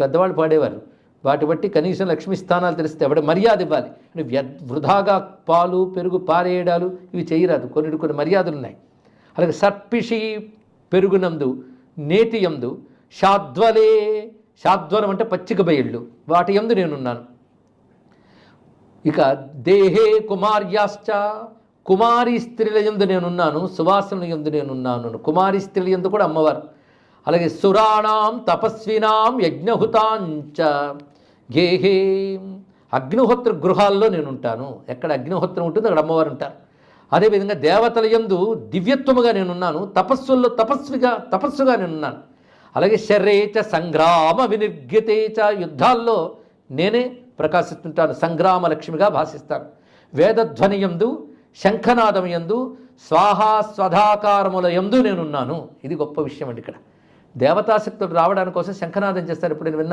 పెద్దవాళ్ళు పాడేవారు. వాటి బట్టి కనీసం లక్ష్మీ స్థానాలు తెలిస్తే ఎవడ మర్యాద ఇవ్వాలి. వృధాగా పాలు పెరుగు పారేయడాలు ఇవి చేయరాదు. కొన్ని మర్యాదలు ఉన్నాయి. అలాగే సర్పిషి పెరుగునందు నేతి యందు శాద్వలే, శాద్వలం అంటే పచ్చిక బయళ్ళు, వాటి యందు నేనున్నాను. ఇక దేహే కుమార్యాశ్చ, కుమారి స్త్రీల యందు నేనున్నాను, సువాసన యందు నేనున్నాను. కుమారి స్త్రీల యందు కూడా అమ్మవారు. అలాగే సురాణం తపస్వినాం యజ్ఞహుతాంచ గేహే, అగ్నిహోత్ర గృహాల్లో నేను ఉంటాను. ఎక్కడ అగ్నిహోత్రం ఉంటుందో అక్కడ అమ్మవారు ఉంటారు. అదేవిధంగా దేవతల యందు దివ్యత్వముగా నేనున్నాను, తపస్సుల్లో తపస్సుగా నేనున్నాను. అలాగే శర్రేచ సంగ్రామ వినిర్గితేచ, యుద్ధాల్లో నేనే ప్రకాశిస్తుంటాను, సంగ్రామ లక్ష్మిగా భాషిస్తాను. వేదధ్వని యందు శంఖనాదం యందు స్వాహా స్వధాకారముల యందు నేనున్నాను. ఇది గొప్ప విషయం అండి. ఇక్కడ దేవతాశక్తులు రావడానికి కోసం శంఖనాదం చేస్తారు. ఇప్పుడు నేను విన్నాను.